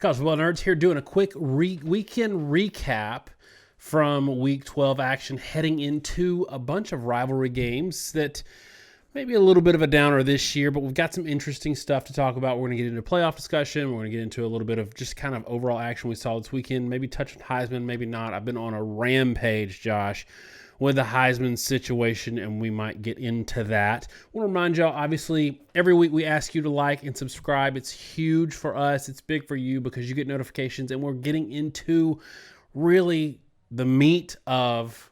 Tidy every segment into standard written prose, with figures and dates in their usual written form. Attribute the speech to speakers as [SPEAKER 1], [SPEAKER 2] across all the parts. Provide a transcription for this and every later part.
[SPEAKER 1] College Football Nerds here doing a quick weekend recap from Week 12 action, heading into a bunch of rivalry games that maybe a little bit of a downer this year, but we've got some interesting stuff to talk about. We're going to get into playoff discussion. We're going to get into a little bit of just kind of overall action we saw this weekend, maybe touch on Heisman, maybe not. I've been on a rampage, Josh, with the Heisman situation, and we might get into that. I want to remind y'all, obviously, every week we ask you to like and subscribe. It's huge for us. It's big for you because you get notifications, and we're getting into really the meat of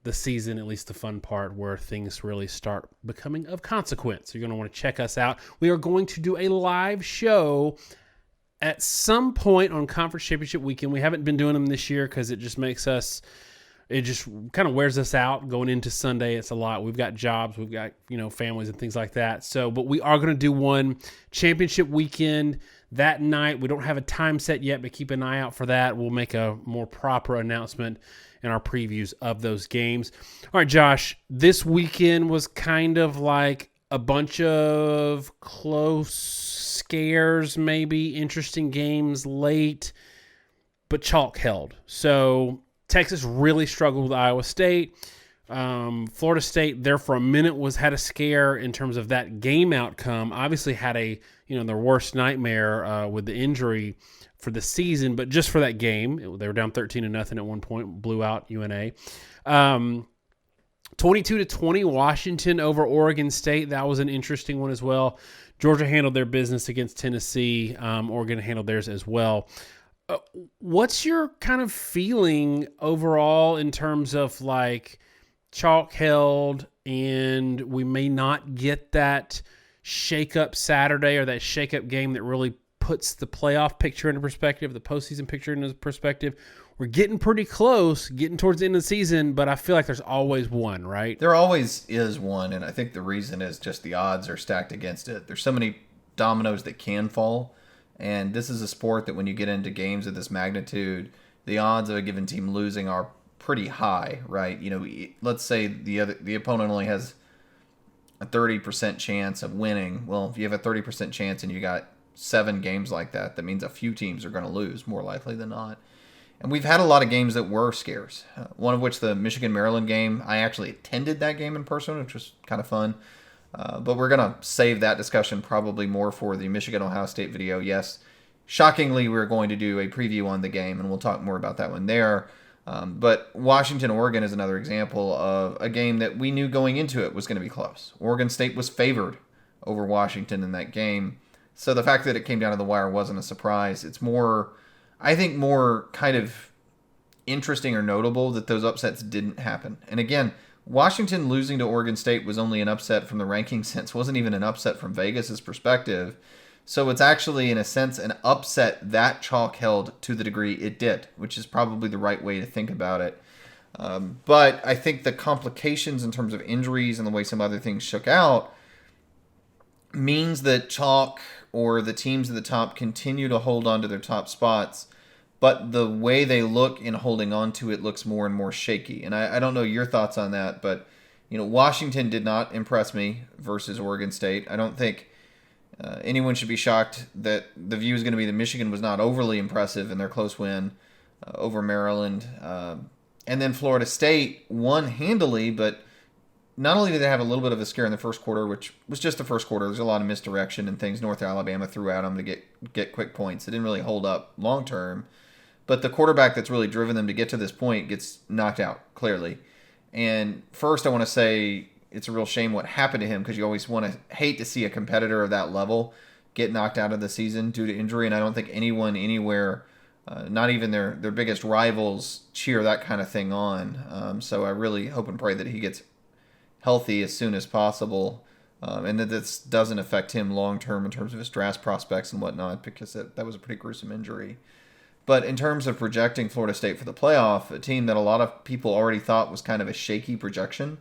[SPEAKER 1] the season, at least the fun part where things really start becoming of consequence. You're going to want to check us out. We are going to do a live show at some point on Conference Championship weekend. We haven't been doing them this year because it just kind of wears us out going into Sunday. It's a lot. We've got jobs, we've got, families and things like that. So, but we are going to do one championship weekend that night. We don't have a time set yet, but keep an eye out for that. We'll make a more proper announcement in our previews of those games. All right, Josh, this weekend was kind of like a bunch of close scares, maybe interesting games late, but chalk held. So Texas really struggled with Iowa State. Florida State there for a minute had a scare in terms of that game outcome. Obviously had their worst nightmare with the injury for the season, but just for that game, they were down 13-0 at one point, blew out UNA. 22-20 Washington over Oregon State. That was an interesting one as well. Georgia handled their business against Tennessee. Oregon handled theirs as well. What's your kind of feeling overall in terms of like chalk held and we may not get that shake-up Saturday or that shake-up game that really puts the playoff picture into perspective, the postseason picture into perspective? We're getting pretty close, getting towards the end of the season, but I feel like there's always one, right?
[SPEAKER 2] There always is one, and I think the reason is just the odds are stacked against it. There's so many dominoes that can fall. And this is a sport that when you get into games of this magnitude, the odds of a given team losing are pretty high, right? Let's say the opponent only has a 30% chance of winning. Well, if you have a 30% chance and you got 7 games like that, that means a few teams are going to lose, more likely than not. And we've had a lot of games that were scares. One of which the Michigan-Maryland game, I actually attended that game in person, which was kind of fun. But we're going to save that discussion probably more for the Michigan-Ohio State video. Yes, shockingly, we're going to do a preview on the game, and we'll talk more about that one there. But Washington-Oregon is another example of a game that we knew going into it was going to be close. Oregon State was favored over Washington in that game. So the fact that it came down to the wire wasn't a surprise. It's more kind of interesting or notable that those upsets didn't happen. And again, Washington losing to Oregon State was only an upset from the ranking sense, wasn't even an upset from Vegas's perspective. So it's actually, in a sense, an upset that chalk held to the degree it did, which is probably the right way to think about it. But I think the complications in terms of injuries and the way some other things shook out means that chalk or the teams at the top continue to hold on to their top spots, but the way they look in holding on to it looks more and more shaky. And I don't know your thoughts on that, but Washington did not impress me versus Oregon State. I don't think anyone should be shocked that the view is going to be that Michigan was not overly impressive in their close win over Maryland. And then Florida State won handily, but not only did they have a little bit of a scare in the first quarter, which was just the first quarter, there's a lot of misdirection and things North Alabama threw at them to get quick points. It didn't really hold up long term. But the quarterback that's really driven them to get to this point gets knocked out, clearly. And first, I want to say it's a real shame what happened to him because you always hate to see a competitor of that level get knocked out of the season due to injury. And I don't think anyone anywhere, not even their biggest rivals, cheer that kind of thing on. So I really hope and pray that he gets healthy as soon as possible and that this doesn't affect him long-term in terms of his draft prospects and whatnot, because that was a pretty gruesome injury. But in terms of projecting Florida State for the playoff, a team that a lot of people already thought was kind of a shaky projection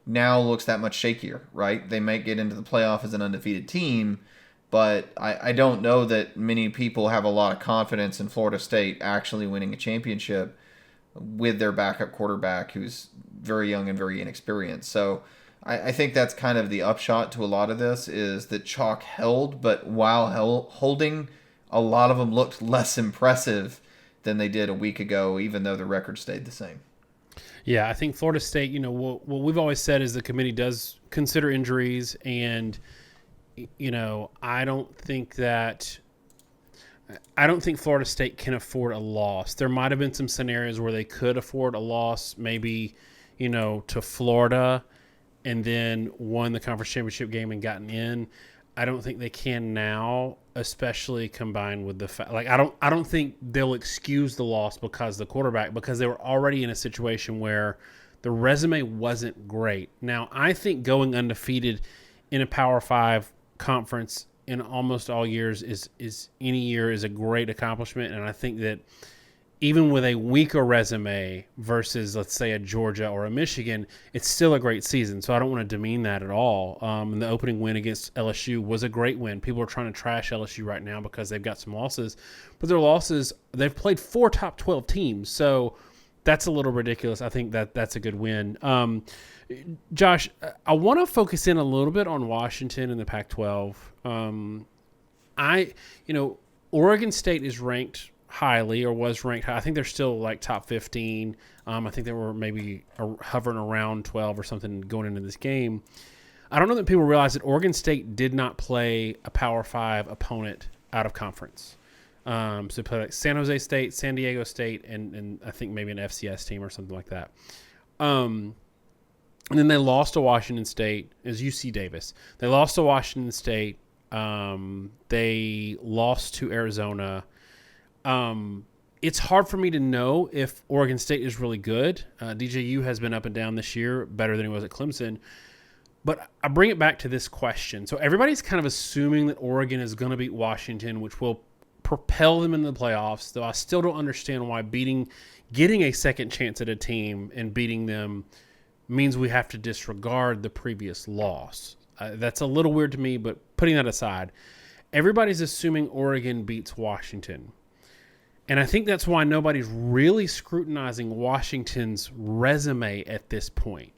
[SPEAKER 2] now looks that much shakier, right? They might get into the playoff as an undefeated team, but I don't know that many people have a lot of confidence in Florida State actually winning a championship with their backup quarterback who's very young and very inexperienced. So I think that's kind of the upshot to a lot of this, is that chalk held, but while holding a lot of them looked less impressive than they did a week ago, even though the record stayed the same.
[SPEAKER 1] Yeah, I think Florida State, what we've always said is the committee does consider injuries, and I don't think Florida State can afford a loss. There might have been some scenarios where they could afford a loss, maybe, to Florida, and then won the conference championship game and gotten in. I don't think they can now, especially combined with the fact, I don't think they'll excuse the loss because the quarterback, because they were already in a situation where the resume wasn't great. Now, I think going undefeated in a Power 5 conference in almost all years is any year is a great accomplishment, and I think that even with a weaker resume versus, let's say, a Georgia or a Michigan, it's still a great season. So I don't want to demean that at all. And the opening win against LSU was a great win. People are trying to trash LSU right now because they've got some losses. But their losses, they've played 4 top 12 teams. So that's a little ridiculous. I think that's a good win. Josh, I want to focus in a little bit on Washington and the Pac-12. Oregon State is ranked highly, or was ranked high. I think they're still like top 15. I think they were maybe hovering around 12 or something going into this game. I don't know that people realize that Oregon State did not play a Power 5 opponent out of conference. So they played like San Jose State, San Diego State, and I think maybe an FCS team or something like that. And then they lost to Washington State. It was UC Davis. They lost to Washington State. They lost to Arizona. It's hard for me to know if Oregon State is really good. DJU has been up and down this year, better than he was at Clemson. But I bring it back to this question. So everybody's kind of assuming that Oregon is going to beat Washington, which will propel them into the playoffs, though I still don't understand why getting a second chance at a team and beating them means we have to disregard the previous loss. That's a little weird to me, but putting that aside, everybody's assuming Oregon beats Washington. And I think that's why nobody's really scrutinizing Washington's resume at this point.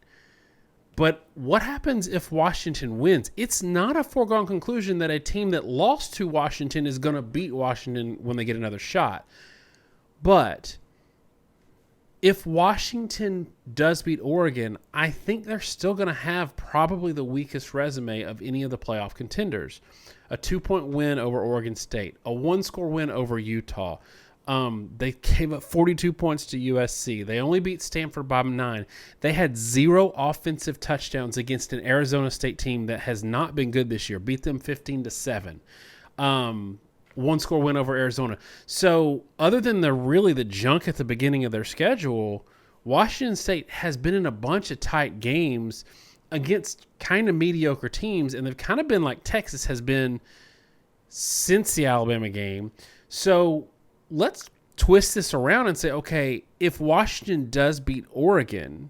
[SPEAKER 1] But what happens if Washington wins? It's not a foregone conclusion that a team that lost to Washington is going to beat Washington when they get another shot. But if Washington does beat Oregon, I think they're still going to have probably the weakest resume of any of the playoff contenders. A 2-point win over Oregon State, a 1-score win over Utah. They gave up 42 points to USC. They only beat Stanford by 9. They had 0 offensive touchdowns against an Arizona State team that has not been good this year. Beat them 15-7. 1-score win over Arizona. So other than the junk at the beginning of their schedule, Washington State has been in a bunch of tight games against kind of mediocre teams, and they've kind of been like Texas has been since the Alabama game. So let's twist this around and say, okay, if Washington does beat Oregon,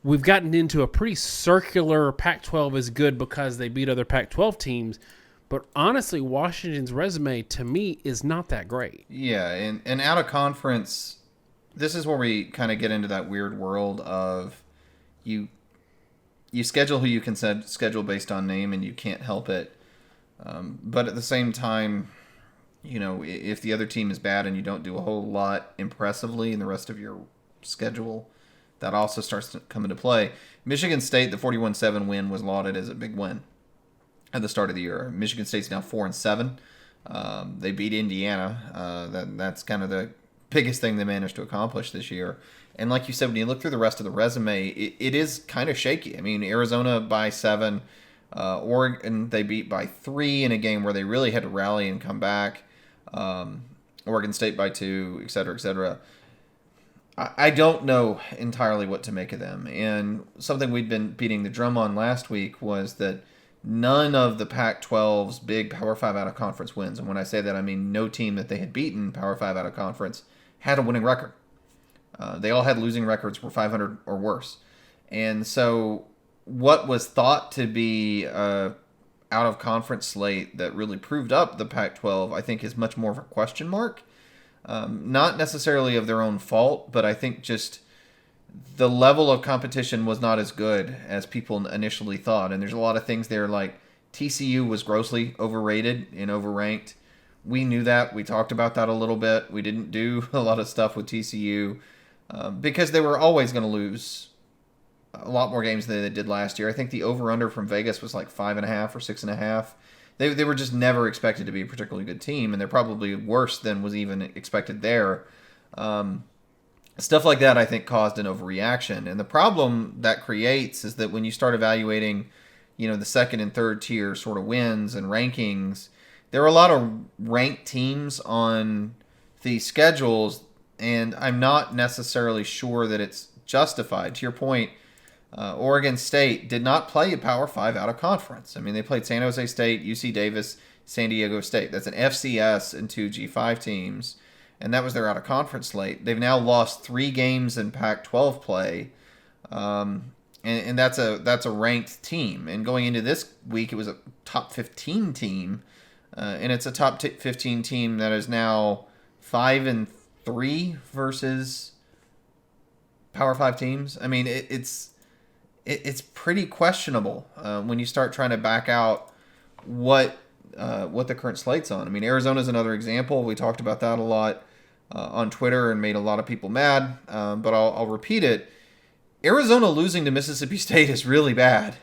[SPEAKER 1] we've gotten into a pretty circular Pac-12 is good because they beat other Pac-12 teams. But honestly, Washington's resume, to me, is not that great.
[SPEAKER 2] Yeah, and out of conference, this is where we kind of get into that weird world of you schedule who you can schedule based on name, and you can't help it. But at the same time, if the other team is bad and you don't do a whole lot impressively in the rest of your schedule, that also starts to come into play. Michigan State, the 41-7 win was lauded as a big win at the start of the year. Michigan State's now 4-7. They beat Indiana. That's kind of the biggest thing they managed to accomplish this year. And like you said, when you look through the rest of the resume, it is kind of shaky. I mean, Arizona by 7. Oregon, they beat by 3 in a game where they really had to rally and come back. Oregon State by 2, et cetera, et cetera. I don't know entirely what to make of them. And something we'd been beating the drum on last week was that none of the Pac-12's big Power 5 out of conference wins. And when I say that, I mean no team that they had beaten Power 5 out of conference had a winning record. They all had losing records, were 500 or worse. And so what was thought to be a out-of-conference slate that really proved up the Pac-12, I think, is much more of a question mark. Not necessarily of their own fault, but I think just the level of competition was not as good as people initially thought. And there's a lot of things there, like TCU was grossly overrated and overranked. We knew that. We talked about that a little bit. We didn't do a lot of stuff with TCU because they were always going to lose a lot more games than they did last year. I think the over-under from Vegas was like 5.5 or 6.5. They were just never expected to be a particularly good team, and they're probably worse than was even expected there. Stuff like that, I think, caused an overreaction. And the problem that creates is that when you start evaluating, the second and third tier sort of wins and rankings, there are a lot of ranked teams on the schedules, and I'm not necessarily sure that it's justified. To your point, Oregon State did not play a Power 5 out of conference. I mean, they played San Jose State, UC Davis, San Diego State. That's an FCS and two G5 teams, and that was their out of conference slate. They've now lost 3 games in Pac-12 play, and that's a ranked team. And going into this week, it was a top 15 team, and it's a top 15 team that is now 5-3 versus Power 5 teams. I mean, it's pretty questionable when you start trying to back out what the current slate's on. I mean, Arizona's another example. We talked about that a lot on Twitter and made a lot of people mad, but I'll repeat it. Arizona losing to Mississippi State is really bad.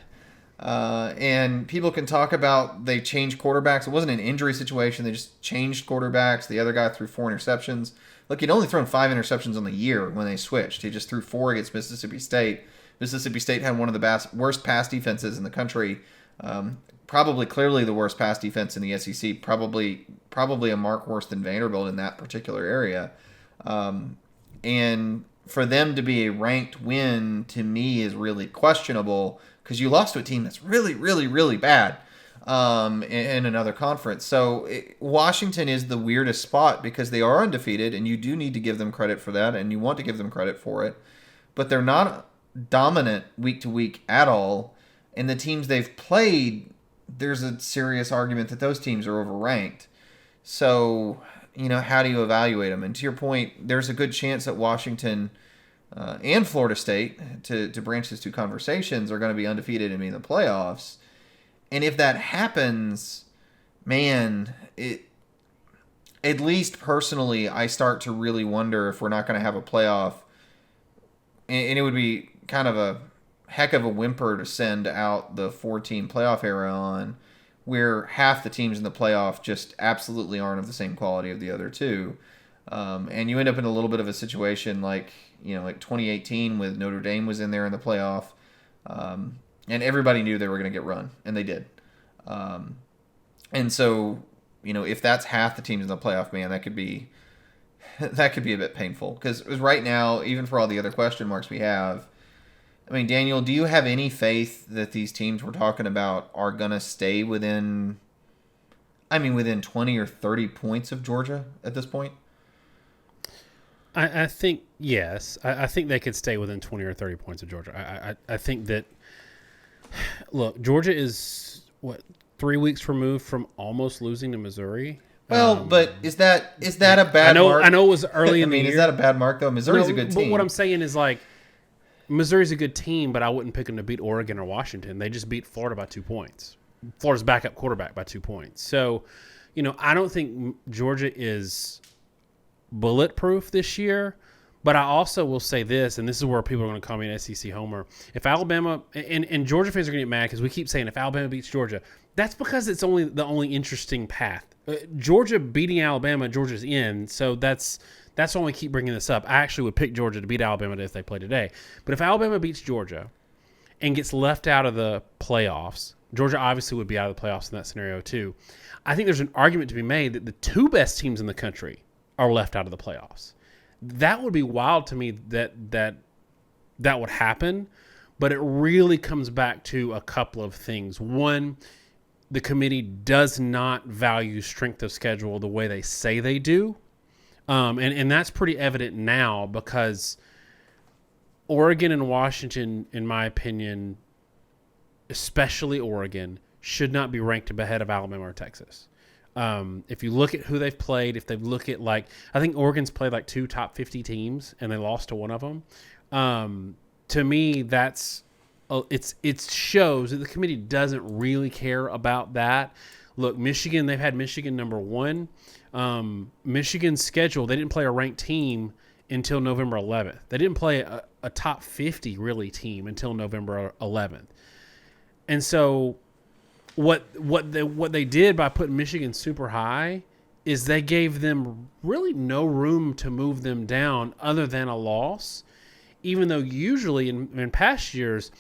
[SPEAKER 2] And people can talk about they changed quarterbacks. It wasn't an injury situation. They just changed quarterbacks. The other guy threw 4 interceptions. Look, he'd only thrown 5 interceptions on the year when they switched. He just threw 4 against Mississippi State. Mississippi State had one of the worst pass defenses in the country. Probably clearly the worst pass defense in the SEC. Probably a mark worse than Vanderbilt in that particular area. And for them to be a ranked win, to me, is really questionable because you lost to a team that's really, really, really bad in another conference. So Washington is the weirdest spot because they are undefeated, and you do need to give them credit for that, and you want to give them credit for it. But they're not dominant week to week at all. And the teams they've played, there's a serious argument that those teams are overranked. So, how do you evaluate them? And to your point, there's a good chance that Washington and Florida State, to branch these two conversations, are going to be undefeated and be in the playoffs. And if that happens, man, at least personally, I start to really wonder if we're not going to have a playoff. And it would be kind of a heck of a whimper to send out the 4-team playoff era on, where half the teams in the playoff just absolutely aren't of the same quality of the other two. And you end up in a little bit of a situation like 2018 with Notre Dame was in there in the playoff. And everybody knew they were going to get run, and they did. And so, if that's half the teams in the playoff, man, that could be a bit painful. Because right now, even for all the other question marks we have, I mean, Daniel, do you have any faith that these teams we're talking about are going to stay within 20 or 30 points of Georgia at this point?
[SPEAKER 1] I think, yes. I think they could stay within 20 or 30 points of Georgia. I think that, look, Georgia is, 3 weeks removed from almost losing to Missouri?
[SPEAKER 2] Well, but is that a bad mark?
[SPEAKER 1] I know it was early in the year.
[SPEAKER 2] Is that a bad mark, though? Missouri's a good team.
[SPEAKER 1] But what I'm saying is, Missouri's a good team, but I wouldn't pick them to beat Oregon or Washington. They just beat Florida by 2 points. Florida's backup quarterback by 2 points. So, I don't think Georgia is bulletproof this year, but I also will say this, and this is where people are going to call me an SEC homer. If Alabama, and Georgia fans are going to get mad because we keep saying if Alabama beats Georgia, that's because it's only the only interesting path. Georgia beating Alabama, Georgia's in, so that's why we keep bringing this up. I actually would pick Georgia to beat Alabama if they play today. But if Alabama beats Georgia and gets left out of the playoffs, Georgia obviously would be out of the playoffs in that scenario too. I think there's an argument to be made that the 2 best teams in the country are left out of the playoffs. That would be wild to me that would happen, but it really comes back to a couple of things. One, the committee does not value strength of schedule the way they say they do. And that's pretty evident now because Oregon and Washington, in my opinion, especially Oregon, should not be ranked ahead of Alabama or Texas. If you look at who they've played, if they look at I think Oregon's played 2 top 50 teams and they lost to one of them. To me, that's it shows that the committee doesn't really care about that. Look, Michigan, they've had Michigan number one. Michigan's schedule, they didn't play a ranked team until November 11th. They didn't play a top 50 really team until November 11th. And so what they did by putting Michigan super high is they gave them really no room to move them down other than a loss, even though usually in past years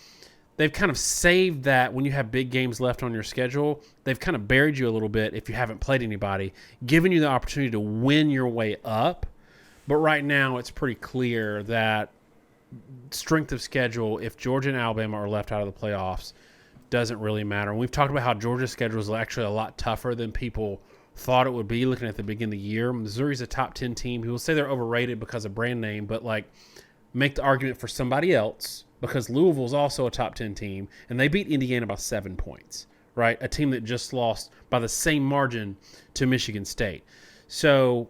[SPEAKER 1] they've kind of saved that when you have big games left on your schedule. They've kind of buried you a little bit if you haven't played anybody, giving you the opportunity to win your way up. But right now it's pretty clear that strength of schedule, if Georgia and Alabama are left out of the playoffs, doesn't really matter. And we've talked about how Georgia's schedule is actually a lot tougher than people thought it would be looking at the beginning of the year. Missouri's a top 10 team. People say they're overrated because of brand name, but like make the argument for somebody else, because Louisville's also a top 10 team, and they beat Indiana by 7 points, right? A team that just lost by the same margin to Michigan State. So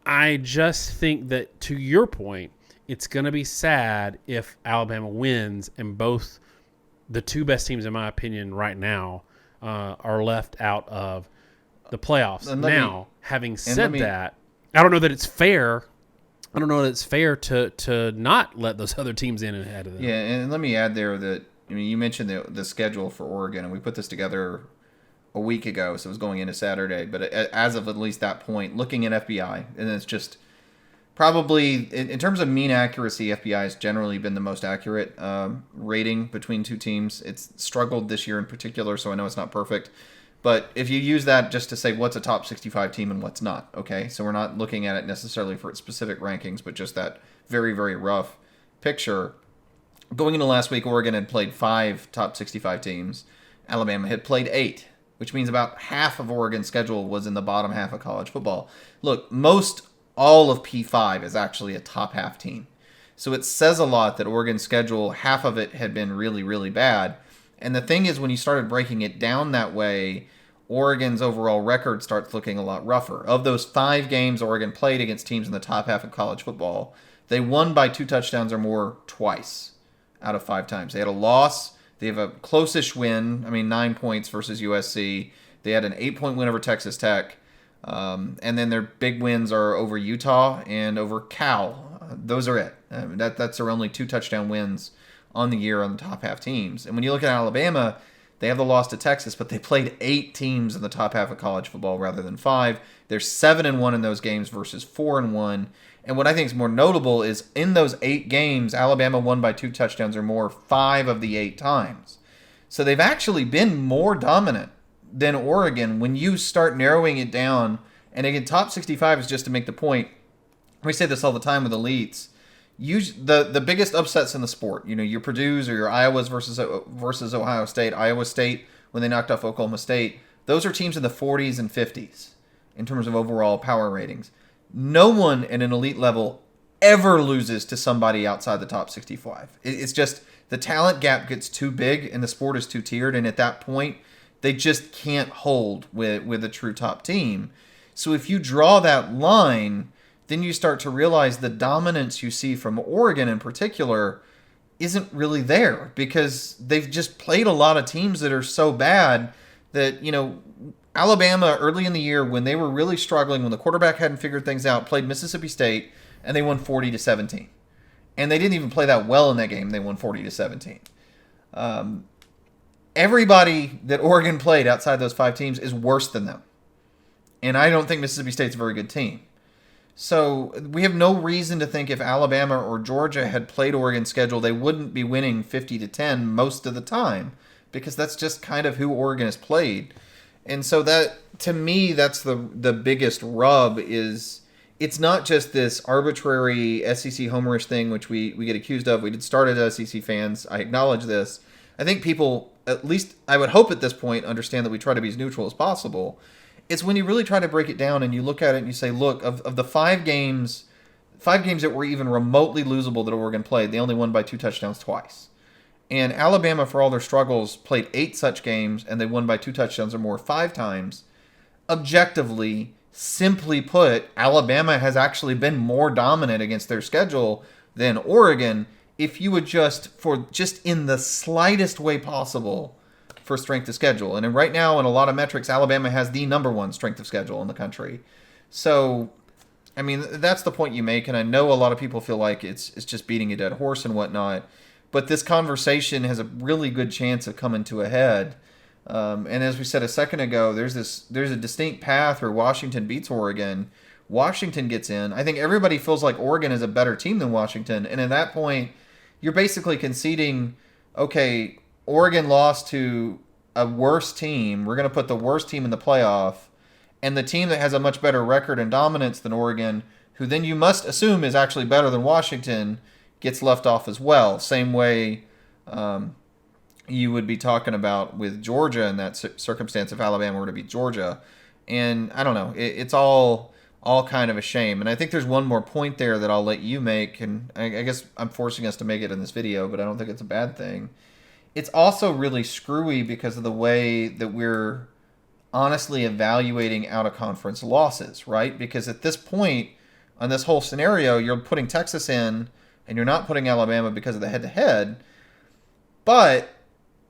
[SPEAKER 1] I just think that, to your point, it's going to be sad if Alabama wins and both the two best teams, in my opinion, right now are left out of the playoffs. Now, having said that, I don't know that it's fair. I don't know that it's fair to not let those other teams in ahead of them.
[SPEAKER 2] Yeah, and let me add there that, I mean, you mentioned the schedule for Oregon, and we put this together a week ago, so it was going into Saturday. But as of at least that point, looking at FBI, and it's just probably, in terms of mean accuracy, FBI has generally been the most accurate rating between two teams. It's struggled this year in particular, so I know it's not perfect. But if you use that just to say what's a top 65 team and what's not, okay? So we're not looking at it necessarily for its specific rankings, but just that very, very rough picture. Going into last week, Oregon had played 5 top 65 teams. Alabama had played 8, which means about half of Oregon's schedule was in the bottom half of college football. Look, all of P5 is actually a top half team. So it says a lot that Oregon's schedule, half of it had been really, really bad. And the thing is, when you started breaking it down that way, Oregon's overall record starts looking a lot rougher. Of those 5 games Oregon played against teams in the top half of college football, they won by 2 touchdowns or more twice out of 5 times. They had a loss. They have a close-ish win. 9 points versus USC. They had an 8-point win over Texas Tech. And then their big wins are over Utah and over Cal. Those are it. That's their only 2 touchdown wins on the year on the top half teams. And when you look at Alabama, they have the loss to Texas, but they played 8 teams in the top half of college football rather than 5. They're 7-1 in those games versus 4-1. And what I think is more notable is in those 8 games, Alabama won by 2 touchdowns or more 5 of the 8 times. So they've actually been more dominant than Oregon when you start narrowing it down. And again, top 65 is just to make the point. We say this all the time with elites. The biggest upsets in the sport, your Purdue's or your Iowa's versus Ohio State, Iowa State when they knocked off Oklahoma State, those are teams in the 40s and 50s in terms of overall power ratings. No one at an elite level ever loses to somebody outside the top 65. It's just the talent gap gets too big and the sport is too tiered, and at that point, they just can't hold with a true top team. So if you draw that line, then you start to realize the dominance you see from Oregon in particular isn't really there, because they've just played a lot of teams that are so bad that, Alabama early in the year when they were really struggling, when the quarterback hadn't figured things out, played Mississippi State and they won 40-17. And they didn't even play that well in that game. They won 40-17. Everybody that Oregon played outside those 5 teams is worse than them. And I don't think Mississippi State's a very good team. So we have no reason to think if Alabama or Georgia had played Oregon's schedule, they wouldn't be winning 50-10 most of the time, because that's just kind of who Oregon has played. And so that, to me, that's the biggest rub. Is it's not just this arbitrary SEC homerish thing, which we get accused of. We did start as SEC fans. I acknowledge this. I think people, at least I would hope at this point, understand that we try to be as neutral as possible. It's when you really try to break it down and you look at it and you say, look, of the 5 games that were even remotely losable that Oregon played, they only won by 2 touchdowns twice. And Alabama, for all their struggles, played 8 such games and they won by 2 touchdowns or more 5 times. Objectively, simply put, Alabama has actually been more dominant against their schedule than Oregon. If you adjust for just in the slightest way possible for strength of schedule. And then right now, in a lot of metrics, Alabama has the number one strength of schedule in the country. So, I mean, that's the point you make. And I know a lot of people feel like it's just beating a dead horse and whatnot. But this conversation has a really good chance of coming to a head. And as we said a second ago, there's a distinct path where Washington beats Oregon. Washington gets in. I think everybody feels like Oregon is a better team than Washington. And at that point, you're basically conceding, okay, Oregon lost to a worse team. We're going to put the worst team in the playoff. And the team that has a much better record and dominance than Oregon, who then you must assume is actually better than Washington, gets left off as well. Same way you would be talking about with Georgia in that circumstance if Alabama were to beat Georgia. And I don't know. It's all kind of a shame. And I think there's one more point there that I'll let you make. And I guess I'm forcing us to make it in this video, but I don't think it's a bad thing. It's also really screwy because of the way that we're honestly evaluating out-of-conference losses, right? Because at this point, on this whole scenario, you're putting Texas in, and you're not putting Alabama because of the head-to-head. But,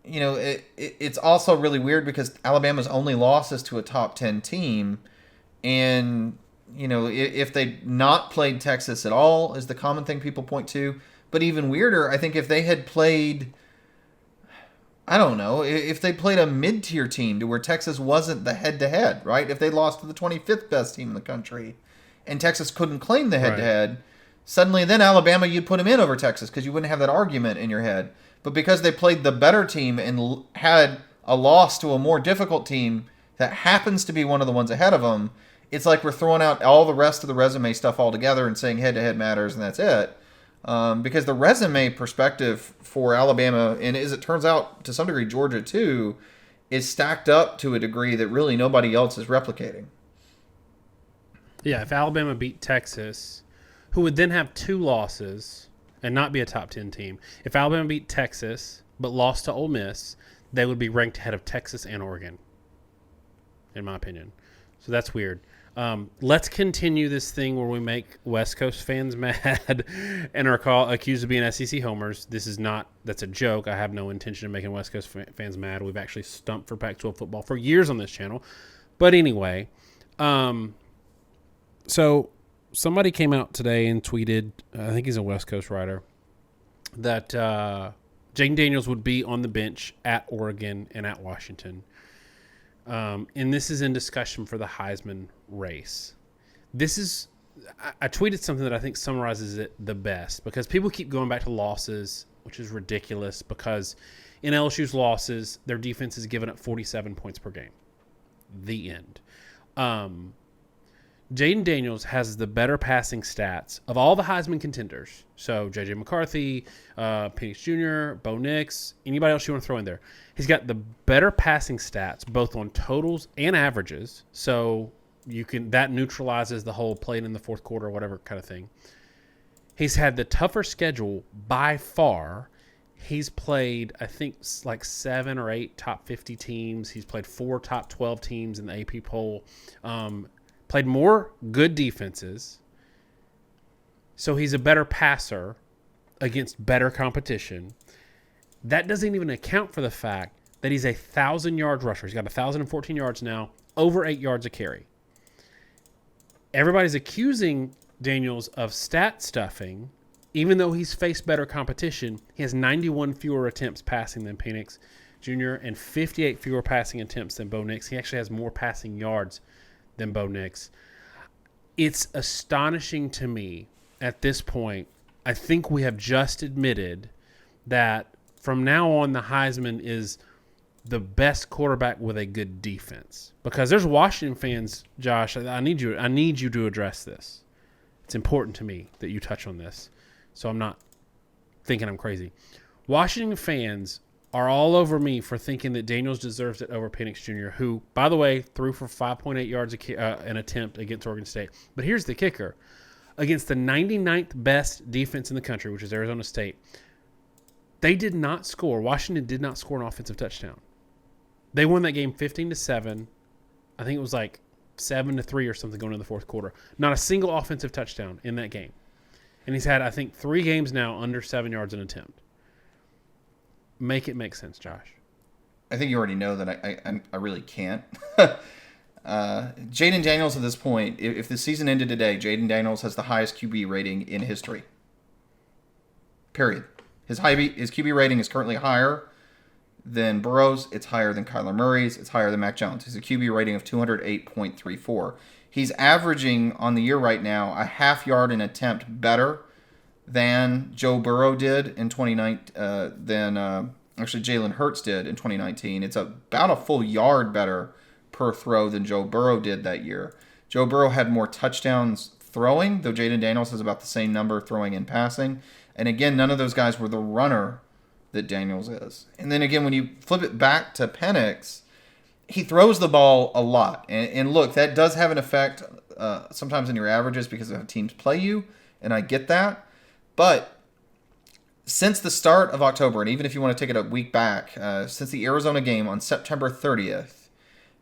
[SPEAKER 2] you know, it's also really weird because Alabama's only loss is to a top 10 team. And, you know, if they not played Texas at all is the common thing people point to. But even weirder, I think if they had played, I don't know, if they played a mid-tier team to where Texas wasn't the head-to-head, right? If they lost to the 25th best team in the country and Texas couldn't claim the head-to-head, right, suddenly then Alabama, you'd put them in over Texas because you wouldn't have that argument in your head. But because they played the better team and had a loss to a more difficult team that happens to be one of the ones ahead of them, it's like we're throwing out all the rest of the resume stuff altogether and saying head-to-head matters and that's it. Because the resume perspective for Alabama, and as it turns out to some degree Georgia too, is stacked up to a degree that really nobody else is replicating.
[SPEAKER 1] Yeah, if Alabama beat Texas, who would then have 2 losses and not be a top 10 team. If Alabama beat Texas but lost to Ole Miss, they would be ranked ahead of Texas and Oregon, in my opinion. So that's weird. Let's continue this thing where we make West Coast fans mad and are accused of being SEC homers. That's a joke. I have no intention of making West Coast fans mad. We've actually stumped for Pac-12 football for years on this channel. But anyway, so somebody came out today and tweeted, I think he's a West Coast writer, that Jayden Daniels would be on the bench at Oregon and at Washington. And this is in discussion for the Heisman race. I tweeted something that I think summarizes it the best because people keep going back to losses, which is ridiculous because in LSU's losses, their defense is giving up 47 points per game. The end. Jayden Daniels has the better passing stats of all the Heisman contenders. So J.J. McCarthy, Penix Jr., Bo Nix, anybody else you want to throw in there. He's got the better passing stats, both on totals and averages. So that neutralizes the whole playing in the fourth quarter or whatever kind of thing. He's had the tougher schedule by far. He's played, I think, like 7 or 8 top 50 teams. He's played 4 top 12 teams in the AP poll. Played more good defenses. So he's a better passer against better competition. That doesn't even account for the fact that he's a 1,000-yard rusher. He's got 1,014 yards now, over 8 yards a carry. Everybody's accusing Daniels of stat stuffing, even though he's faced better competition. He has 91 fewer attempts passing than Penix Jr. and 58 fewer passing attempts than Bo Nix. He actually has more passing yards than Bo Nix. It's astonishing to me at this point. I think we have just admitted that from now on, the Heisman is the best quarterback with a good defense. Because there's Washington fans, Josh, I need you to address this. It's important to me that you touch on this, so I'm not thinking I'm crazy. Washington fans are all over me for thinking that Daniels deserves it over Penix Jr., who, by the way, threw for 5.8 yards an attempt against Oregon State. But here's the kicker. Against the 99th best defense in the country, which is Arizona State, Washington did not score an offensive touchdown. They won that game 15-7. I think it was like 7-3 or something going into the fourth quarter. Not a single offensive touchdown in that game. And he's had, I think, 3 games now under 7 yards an attempt. Make it make sense, Josh.
[SPEAKER 2] I think you already know that I really can't. Jayden Daniels at this point, if the season ended today, Jayden Daniels has the highest QB rating in history. Period. His QB rating is currently higher than Burrow's. It's higher than Kyler Murray's. It's higher than Mac Jones. He's a QB rating of 208.34. He's averaging on the year right now a half yard an attempt better than Joe Burrow did in 2019. Actually, Jalen Hurts did in 2019. It's about a full yard better per throw than Joe Burrow did that year. Joe Burrow had more touchdowns throwing, though Jayden Daniels has about the same number throwing and passing. And again, none of those guys were the runner that Daniels is. And then again, when you flip it back to Penix, he throws the ball a lot. And look, that does have an effect sometimes in your averages because of how teams play you, and I get that. But since the start of October, and even if you want to take it a week back, since the Arizona game on September 30th,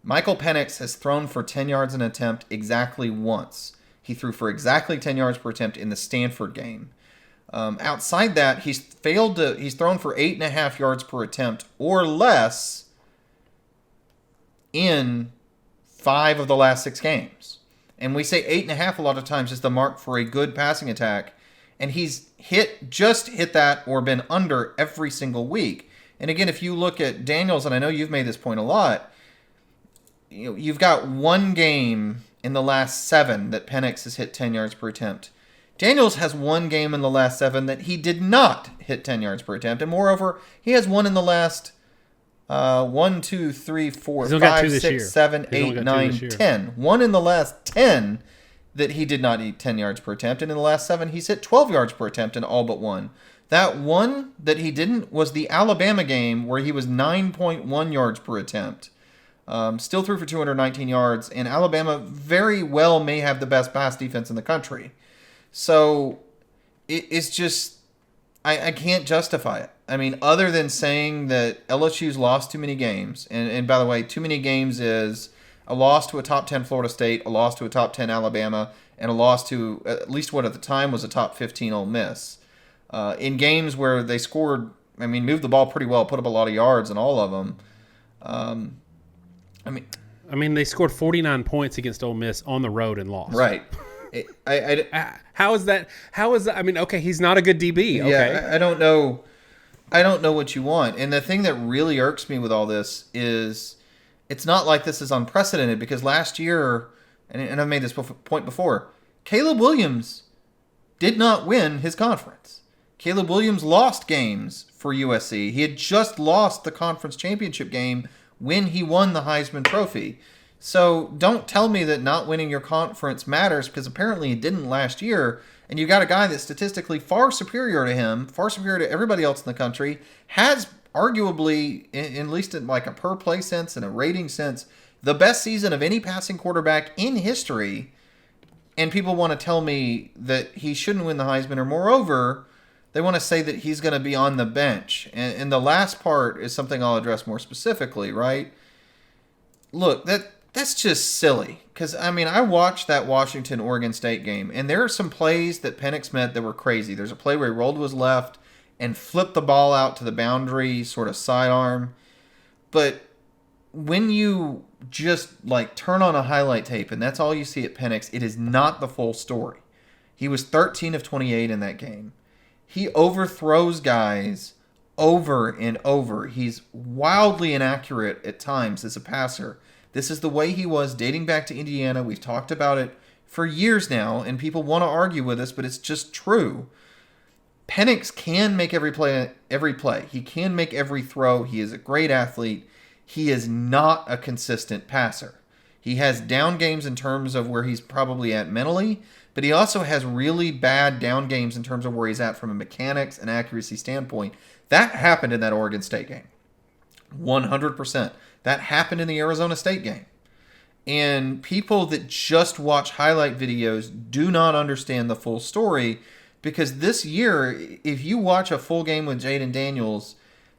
[SPEAKER 2] Michael Penix has thrown for 10 yards an attempt exactly once. He threw for exactly 10 yards per attempt in the Stanford game. Outside that, he's thrown for 8.5 yards per attempt or less in 5 of the last 6 games. And we say 8.5 a lot of times is the mark for a good passing attack. And he's just hit that or been under every single week. And again, if you look at Daniels, and I know you've made this point a lot, you've got one game in the last 7 that Penix has hit 10 yards per attempt. Daniels has one game in the last 7 that he did not hit 10 yards per attempt. And moreover, he has one in the last 1, 2, 3, 4, 5, 6, 7, 8, 9, 10. One in the last 10 that he did not hit 10 yards per attempt. And in the last 7, he's hit 12 yards per attempt in all but one. That one that he didn't was the Alabama game where he was 9.1 yards per attempt. Still threw for 219 yards. And Alabama very well may have the best pass defense in the country. So it's just, I can't justify it. I mean, other than saying that LSU's lost too many games. And by the way, too many games is a loss to a top 10 Florida State, a loss to a top 10 Alabama, and a loss to at least what at the time was a top 15 Ole Miss. In games where they scored, moved the ball pretty well, put up a lot of yards in all of them.
[SPEAKER 1] They scored 49 points against Ole Miss on the road and lost.
[SPEAKER 2] Right.
[SPEAKER 1] How is that? Okay, he's not a good DB. Okay.
[SPEAKER 2] Yeah, I don't know. I don't know what you want. And the thing that really irks me with all this is it's not like this is unprecedented because last year, and I've made this point before, Caleb Williams did not win his conference. Caleb Williams lost games for USC. He had just lost the conference championship game when he won the Heisman Trophy. So don't tell me that not winning your conference matters because apparently it didn't last year. And you got a guy that's statistically far superior to him, far superior to everybody else in the country, has arguably, at least in like a per play sense and a rating sense, the best season of any passing quarterback in history. And people want to tell me that he shouldn't win the Heisman, or moreover, they want to say that he's going to be on the bench. And the last part is something I'll address more specifically, right? Look, that's just silly. Because, I watched that Washington-Oregon State game, and there are some plays that Penix met that were crazy. There's a play where he rolled to his left and flipped the ball out to the boundary, sort of sidearm. But when you just, turn on a highlight tape, and that's all you see at Penix, it is not the full story. He was 13 of 28 in that game. He overthrows guys over and over. He's wildly inaccurate at times as a passer. This is the way he was dating back to Indiana. We've talked about it for years now, and people want to argue with us, but it's just true. Penix can make every play. He can make every throw. He is a great athlete. He is not a consistent passer. He has down games in terms of where he's probably at mentally, but he also has really bad down games in terms of where he's at from a mechanics and accuracy standpoint. That happened in that Oregon State game. 100%. That happened in the Arizona State game. And people that just watch highlight videos do not understand the full story, because this year, if you watch a full game with Jayden Daniels,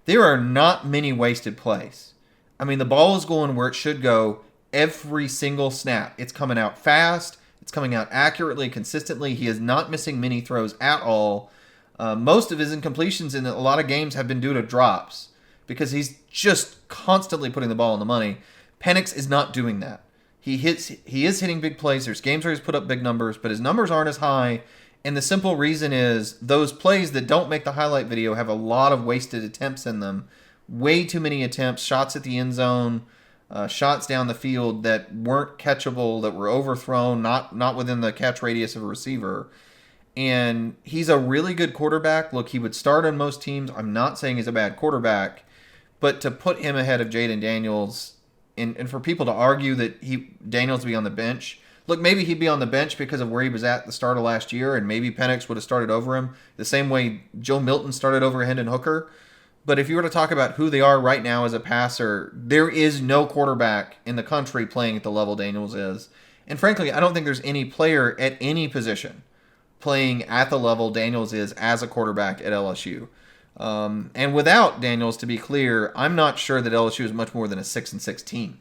[SPEAKER 2] there are not many wasted plays. The ball is going where it should go every single snap. It's coming out fast. It's coming out accurately, consistently. He is not missing many throws at all. Most of his incompletions in a lot of games have been due to drops. because he's just constantly putting the ball in the money. Penix is not doing that. He is hitting big plays. There's games where he's put up big numbers, but his numbers aren't as high. And the simple reason is those plays that don't make the highlight video have a lot of wasted attempts in them. Way too many attempts, shots at the end zone, shots down the field that weren't catchable, that were overthrown, not within the catch radius of a receiver. And he's a really good quarterback. Look, he would start on most teams. I'm not saying he's a bad quarterback, but to put him ahead of Jayden Daniels, and for people to argue that Daniels would be on the bench, look, maybe he'd be on the bench because of where he was at the start of last year, and maybe Penix would have started over him the same way Joe Milton started over Hendon Hooker. But if you were to talk about who they are right now as a passer, there is no quarterback in the country playing at the level Daniels is. And frankly, I don't think there's any player at any position playing at the level Daniels is as a quarterback at LSU. And without Daniels, to be clear, I'm not sure that LSU is much more than a 6-6 team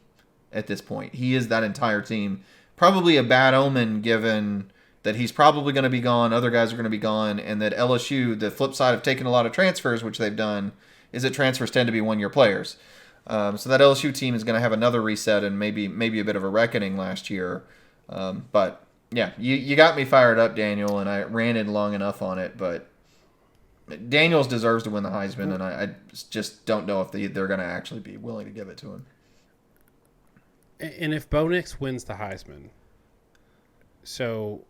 [SPEAKER 2] at this point. He is that entire team. Probably a bad omen given that he's probably going to be gone, other guys are going to be gone, and that LSU, the flip side of taking a lot of transfers, which they've done, is that transfers tend to be one-year players. So that LSU team is going to have another reset and maybe a bit of a reckoning last year. But yeah, you got me fired up, Daniel, and I ranted long enough on it, but Daniels deserves to win the Heisman, and I just don't know if they're going to actually be willing to give it to him.
[SPEAKER 1] And if Bo Nix wins the Heisman, so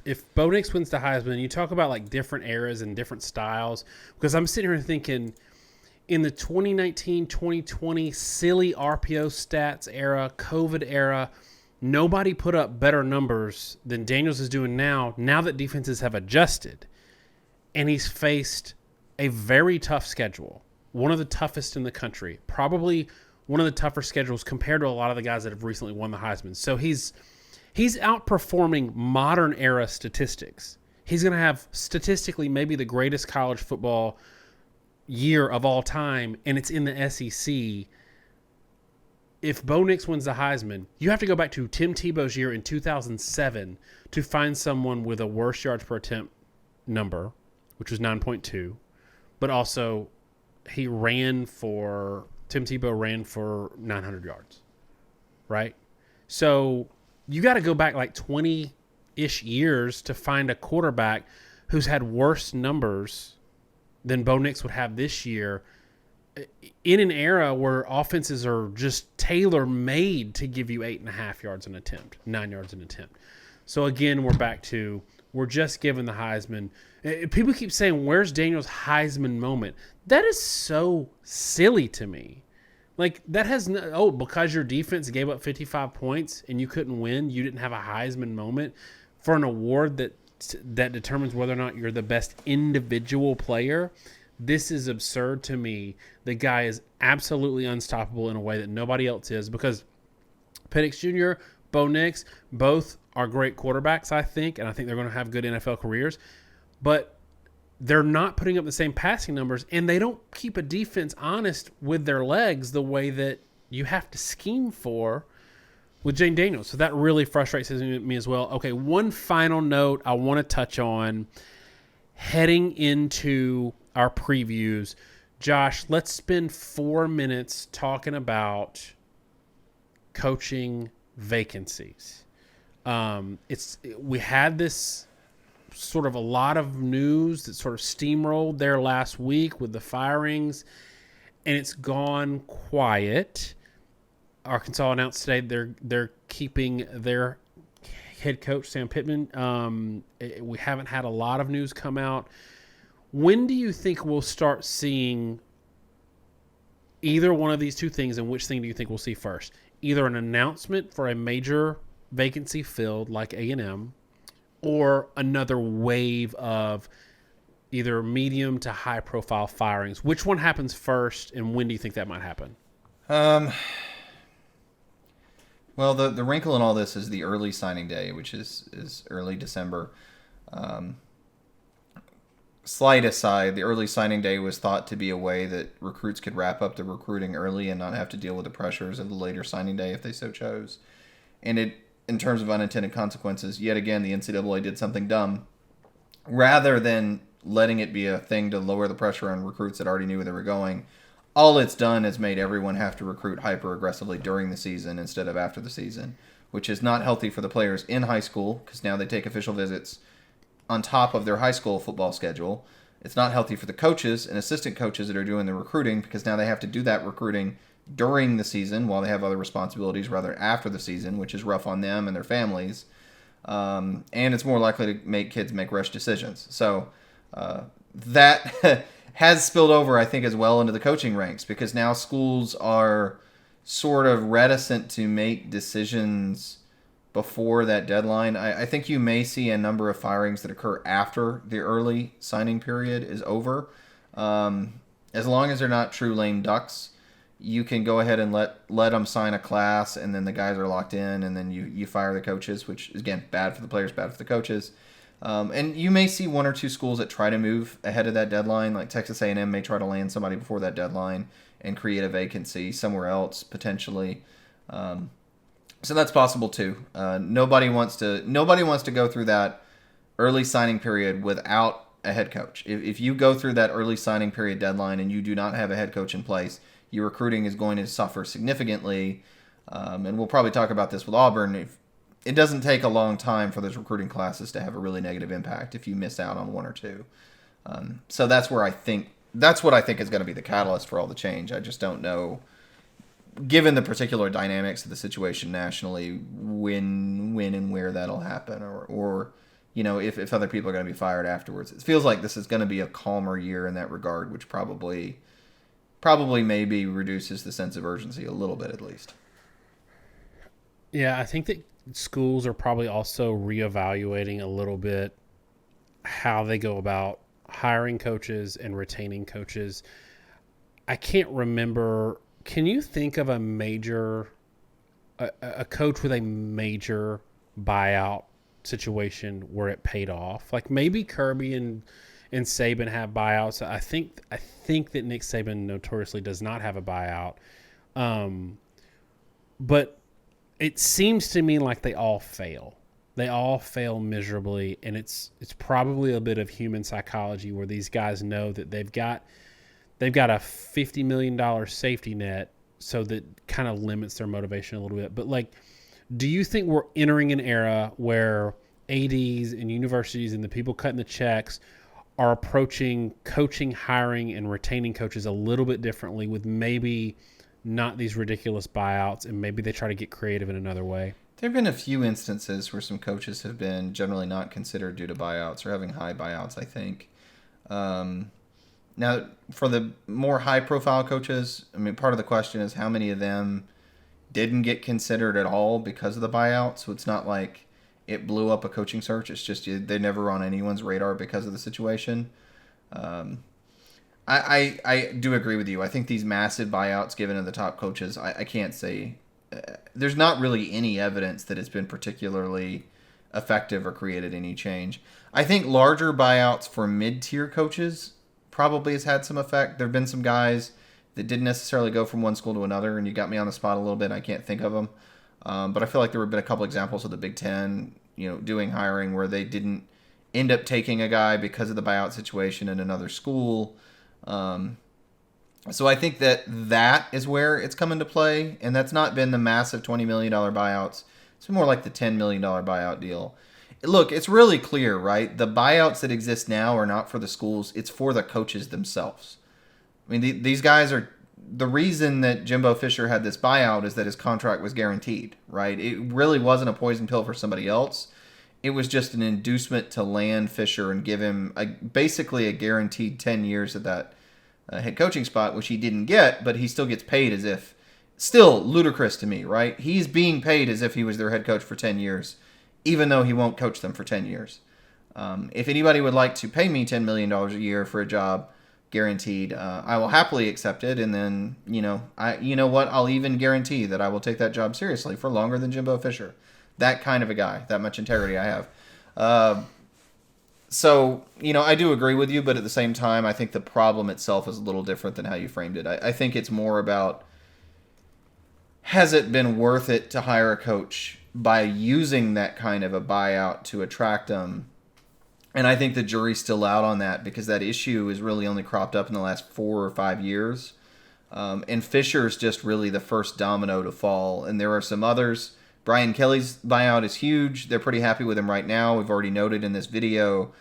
[SPEAKER 1] if Bo Nix wins the Heisman, you talk about like different eras and different styles, because I'm sitting here thinking in the 2019, 2020 silly RPO stats era, COVID era, nobody put up better numbers than Daniels is doing now that defenses have adjusted. And he's faced a very tough schedule, one of the toughest in the country, probably one of the tougher schedules compared to a lot of the guys that have recently won the Heisman. So he's outperforming modern era statistics. He's going to have statistically maybe the greatest college football year of all time, and it's in the SEC. If Bo Nix wins the Heisman, you have to go back to Tim Tebow's year in 2007 to find someone with a worse yards per attempt number, which was 9.2, but also Tim Tebow ran for 900 yards, right? So you got to go back like 20-ish years to find a quarterback who's had worse numbers than Bo Nix would have this year in an era where offenses are just tailor-made to give you 8.5 yards an attempt, 9 yards an attempt. So again, we're just given the Heisman. People keep saying, where's Daniel's Heisman moment? That is so silly to me. Like, that has no, because your defense gave up 55 points and you couldn't win, you didn't have a Heisman moment for an award that determines whether or not you're the best individual player. This is absurd to me. The guy is absolutely unstoppable in a way that nobody else is, because Penix Jr., Bo Nix, both are great quarterbacks, I think, and I think they're going to have good NFL careers. But they're not putting up the same passing numbers, and they don't keep a defense honest with their legs the way that you have to scheme for with Jayden Daniels. So that really frustrates me as well. Okay, one final note I want to touch on heading into our previews. Josh, let's spend 4 minutes talking about coaching vacancies. We had this sort of a lot of news that sort of steamrolled there last week with the firings, and it's gone quiet. Arkansas announced today they're keeping their head coach Sam Pittman. We haven't had a lot of news come out. When do you think we'll start seeing either one of these two things, and which thing do you think we'll see first? Either an announcement for a major vacancy filled like A&M, or another wave of either medium to high profile firings. Which one happens first, and when do you think that might happen?
[SPEAKER 2] Well, the wrinkle in all this is the early signing day, which is early December. Slight aside, the early signing day was thought to be a way that recruits could wrap up the recruiting early and not have to deal with the pressures of the later signing day if they so chose. And in terms of unintended consequences, yet again, the NCAA did something dumb. Rather than letting it be a thing to lower the pressure on recruits that already knew where they were going, all it's done is made everyone have to recruit hyper aggressively during the season instead of after the season, which is not healthy for the players in high school because now they take official visits on top of their high school football schedule. It's not healthy for the coaches and assistant coaches that are doing the recruiting because now they have to do that recruiting during the season while they have other responsibilities rather after the season, which is rough on them and their families. And it's more likely to make kids make rush decisions. So that has spilled over, I think, as well into the coaching ranks because now schools are sort of reticent to make decisions before that deadline. I think you may see a number of firings that occur after the early signing period is over. As long as they're not true lame ducks, you can go ahead and let them sign a class, and then the guys are locked in, and then you fire the coaches, which is, again, bad for the players, bad for the coaches. And you may see one or two schools that try to move ahead of that deadline, like Texas A&M may try to land somebody before that deadline and create a vacancy somewhere else, potentially. So that's possible too. Nobody wants to go through that early signing period without a head coach. If you go through that early signing period deadline and you do not have a head coach in place, your recruiting is going to suffer significantly. And we'll probably talk about this with Auburn. It doesn't take a long time for those recruiting classes to have a really negative impact if you miss out on one or two. So that's what I think is going to be the catalyst for all the change. I just don't know, given the particular dynamics of the situation nationally, when and where that'll happen, or if other people are going to be fired afterwards. It feels like this is going to be a calmer year in that regard, which probably maybe reduces the sense of urgency a little bit at least.
[SPEAKER 1] Yeah, I think that schools are probably also reevaluating a little bit how they go about hiring coaches and retaining coaches. I can't remember. Can you think of a coach with a major buyout situation where it paid off? Like maybe Kirby and Saban have buyouts. I think that Nick Saban notoriously does not have a buyout. But it seems to me like they all fail. They all fail miserably, and it's probably a bit of human psychology where these guys know that they've got a $50 million safety net, so that kind of limits their motivation a little bit. But like, do you think we're entering an era where ADs and universities and the people cutting the checks are approaching coaching, hiring, and retaining coaches a little bit differently, with maybe not these ridiculous buyouts, and maybe they try to get creative in another way?
[SPEAKER 2] There have been a few instances where some coaches have been generally not considered due to buyouts or having high buyouts, I think. Now, for the more high-profile coaches, I mean, part of the question is how many of them didn't get considered at all because of the buyout. So it's not like it blew up a coaching search. It's just they're never on anyone's radar because of the situation. I do agree with you. I think these massive buyouts given to the top coaches, I can't say there's not really any evidence that it's been particularly effective or created any change. I think larger buyouts for mid-tier coaches probably has had some effect. There have been some guys that didn't necessarily go from one school to another, and you got me on the spot a little bit. I can't think of them. But I feel like there have been a couple examples of the Big Ten, doing hiring where they didn't end up taking a guy because of the buyout situation in another school. So I think that is where it's come into play, and that's not been the massive $20 million buyouts. It's been more like the $10 million buyout deal. Look, it's really clear, right? The buyouts that exist now are not for the schools. It's for the coaches themselves. I mean, these guys are – the reason that Jimbo Fisher had this buyout is that his contract was guaranteed, right? It really wasn't a poison pill for somebody else. It was just an inducement to land Fisher and give him basically a guaranteed 10 years at that head coaching spot, which he didn't get, but he still gets paid as if – still ludicrous to me, right? He's being paid as if he was their head coach for 10 years, even though he won't coach them for 10 years. If anybody would like to pay me $10 million a year for a job guaranteed, I will happily accept it. And then, I'll even guarantee that I will take that job seriously for longer than Jimbo Fisher. That kind of a guy, that much integrity I have. So, I do agree with you, but at the same time, I think the problem itself is a little different than how you framed it. I think it's more about, has it been worth it to hire a coach by using that kind of a buyout to attract them? And I think the jury's still out on that because that issue has really only cropped up in the last 4 or 5 years. And Fisher's just really the first domino to fall. And there are some others. Brian Kelly's buyout is huge. They're pretty happy with him right now. We've already noted in this video.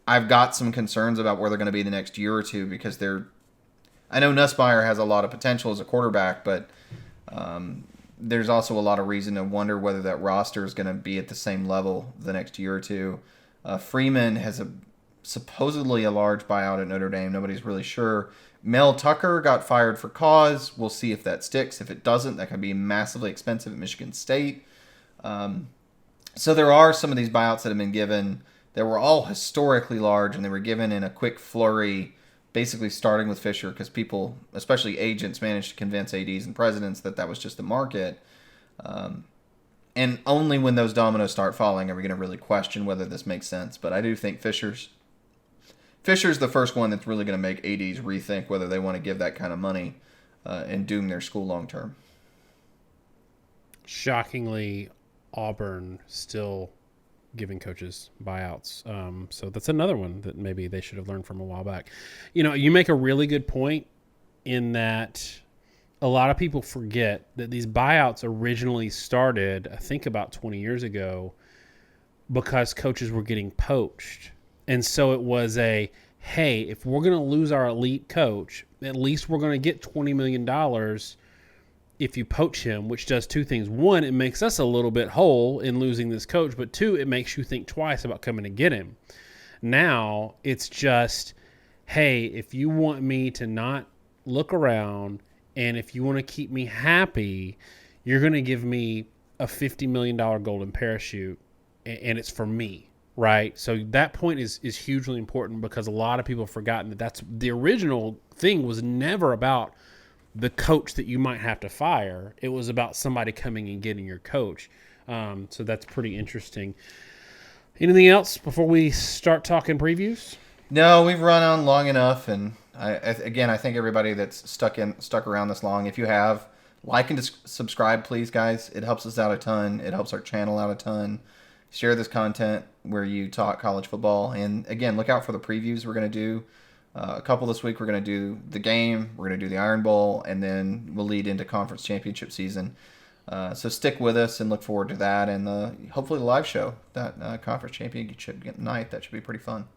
[SPEAKER 2] I've got some concerns about where they're going to be the next year or two because I know Nussmeier has a lot of potential as a quarterback, but there's also a lot of reason to wonder whether that roster is going to be at the same level the next year or two. Freeman has supposedly a large buyout at Notre Dame. Nobody's really sure. Mel Tucker got fired for cause. We'll see if that sticks. If it doesn't, that could be massively expensive at Michigan State. So there are some of these buyouts that have been given that were all historically large, and they were given in a quick flurry, basically starting with Fisher because people, especially agents, managed to convince ADs and presidents that was just the market. And only when those dominoes start falling are we going to really question whether this makes sense. But I do think Fisher's the first one that's really going to make ADs rethink whether they want to give that kind of money and doom their school long term.
[SPEAKER 1] Shockingly, Auburn still giving coaches buyouts. So that's another one that maybe they should have learned from a while back. You make a really good point in that a lot of people forget that these buyouts originally started, I think about 20 years ago, because coaches were getting poached. And so it was hey, if we're going to lose our elite coach, at least we're going to get $20 million if you poach him, which does two things. One, it makes us a little bit whole in losing this coach, but two, it makes you think twice about coming to get him. Now it's just, hey, if you want me to not look around and if you want to keep me happy, you're going to give me a $50 million golden parachute, and it's for me, right? So that point is hugely important because a lot of people have forgotten that that's the original thing was never about the coach that you might have to fire. It was about somebody coming and getting your coach. So that's pretty interesting. Anything else before we start talking previews?
[SPEAKER 2] No, we've run on long enough, and I think everybody that's stuck around this long, if you have, like and subscribe, please, guys. It helps us out a ton. It helps our channel out a ton. Share this content where you talk college football, and again, look out for the previews we're going to do. A couple this week. We're going to do the game. We're going to do the Iron Bowl, and then we'll lead into conference championship season. So stick with us and look forward to that, and hopefully the live show, that conference championship night. That should be pretty fun.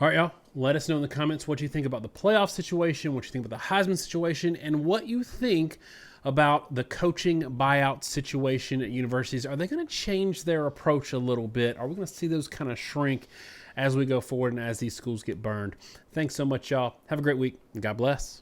[SPEAKER 1] All right, y'all. Let us know in the comments what you think about the playoff situation, what you think about the Heisman situation, and what you think about the coaching buyout situation at universities. Are they going to change their approach a little bit? Are we going to see those kind of shrink as we go forward and as these schools get burned? Thanks so much, y'all. Have a great week, and God bless.